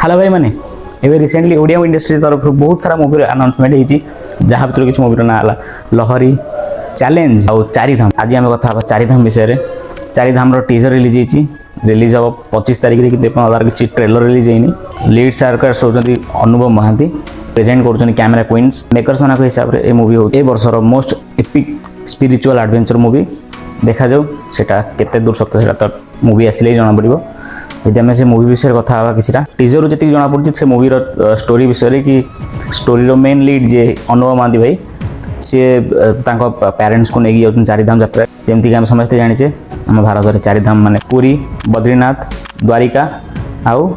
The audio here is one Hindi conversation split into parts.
हेलो भाई मैंने एवं रिसेंटली ओडिया इंडस्ट्री तरफ बहुत सारा मूवी अनाउंसमेंट होती जहाँ भर किसी मूवी ना लहरी चैलेंज और चारिधाम। आज आम कथा चारिधाम विषय में। चारिधाम टीजर रिलीज होती रिलीज हम 25 तारीख में किसी ट्रेलर रिलीज होनी। लीड स्टार होती अनुभव महांती प्रेजेंट कर कैमेरा क्वीन्स मेकर्स मान हिसाब से मूवी हो वर्षर most epic spiritual adventure movie देखा जाऊ सेटा केते दूर सत्य से तो मूवी आसिले ही जना पड़ो। यदि आम से मूवी विषय कथा हाँ किसी टीजर जी जना पड़ी से मूवीर स्टोरी विषय कि स्टोरी मेन लीड जे अनुभव महांती भाई सी पेरेंट्स को लेकिन जाऊँ चारिधाम यात्रा जमीक आम समस्ते जाचे आम भारत में चारिधाम माने पुरी बद्रीनाथ द्वारिका आउ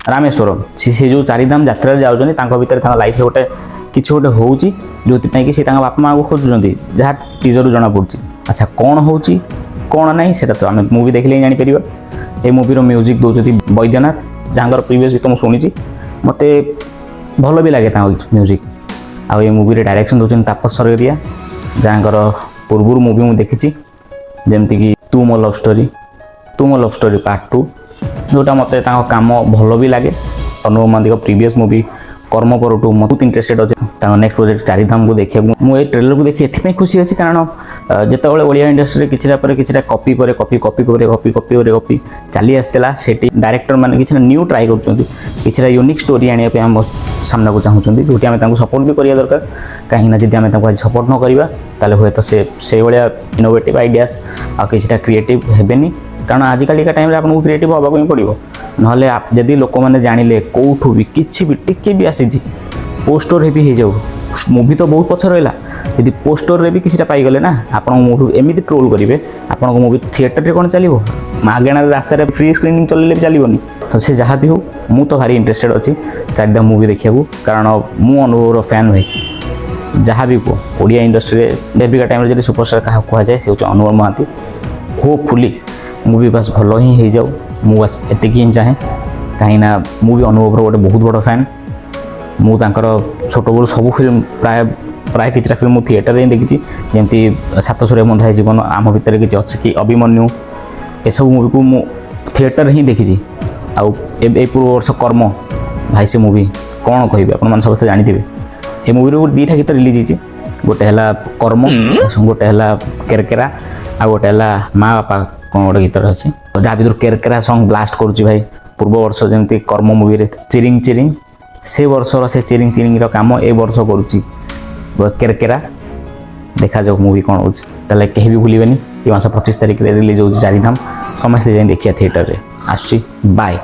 रामेश्वरम से जो चारिधाम यात्रा जाऊँ भितर लाइफ गोटे किसी गोटे हो जो कि बापा माँ को खोजुंट जहाँ टीजर जना पड़ी। अच्छा कौन हो कौन ना से तो आम मूवी देखले जापर। ये मूवीर म्यूजिक दौरान बैद्यनाथ जहाँ प्रीवियस गीत मुझे शुणी मत भल भी लगे म्यूजिक। आ ये मूवी डायरेक्शन दौरान तापस सरगरिया जहाँ पूर्व मूवी मुझे देखी जमती कि तू मो लव स्टोरी पार्ट 2 जोटा मत काम भल भी लगे। अनुभव महांती प्रीवियस मूवी कर्म पर बहुत इंटरेस्टेड अच्छे नेक्स्ट प्रोजेक्ट चारिधाम को देखा मुझे ट्रेलर को देखी एथि खुशी अच्छी कारण जिते ओडिया इंडस्ट्री किसी कॉपी पर copy copy copy copy copy चली आसला से डायरेक्टर मैंने किसी न्यू ट्राए कर यूनिक स्टोरी आने आम सामना को चाहूँगी जो आम सपोर्ट भी करवा दरकार कहीं जब आम आज सपोर्ट न करवा ताले हुए तो से भाया इनोवेटिव आइडियाज आ किसी क्रिएटिव हेनी कारण आजिकल का टाइम आपको क्रिएटिव हाँ ही पड़ो ना जदि लोक मैंने जानिले कौटू भी किसी भी टिके भी आसी पोस्टर भी हो जाऊ मूवी तो बहुत पछ रहा यदि पोस्टर रे भी किसी पाईगले ना आप मूवी एमती ट्रोल करेंगे आपण मूवी थिएटर रे कौन चलो मागेण रास्तार फ्री स्क्रीनिंग चलने भी चलनी तो से जहाँ भी हो मु तो भारी इंटरेस्टेड अच्छी चारिधाम मूवी देखा कारण मु अनुभव फैन भाई जहाँ भी कह ओडिया इंडस्ट्री एबिका टाइम जब सुपरस्टार क्या कहुए से हूँ अनुभव महांती होपफुली मूवी बस भल ही हो जाऊ मु बस एति ही चाहे कहीं मूवी अनुभव गोटे बहुत बड़ फैन मुझे छोट बड़ सब फिल्म प्राय प्राय किसी फिल्म मुझे थिएटर ही देखी जमी सात सूर्य बंधा जीवन आम भितर किसी अच्छे कि अभिमन्यु ये सब मूवी को मु थिएटर ही देखी आउ पूर्व वर्ष कर्म भाई से मूवी कौन कह आप सब जानी ये मूवी दुईटा गीत रिलीज होती गोटे है कर्म गोटे है केरकेरा आ गोटे है माँ बापा कौन गोटे गीत अच्छे जहाँ भर केरकेरा सॉन्ग ब्लास्ट करुच्ची भाई पूर्व वर्ष जमी कर्म मूवी रे चिरिंग चिरिंग से वर्षर से चिरिंग चिरिंग काम ए वर्ष करुच्ची केरकेरा देखा जाऊ मूवी कौन हो कहीं भी भूलें ये मास 25 तारीख रिलीज हो चारिधाम समस्ते जाए देखिए थिएटर रे आसुची बाय।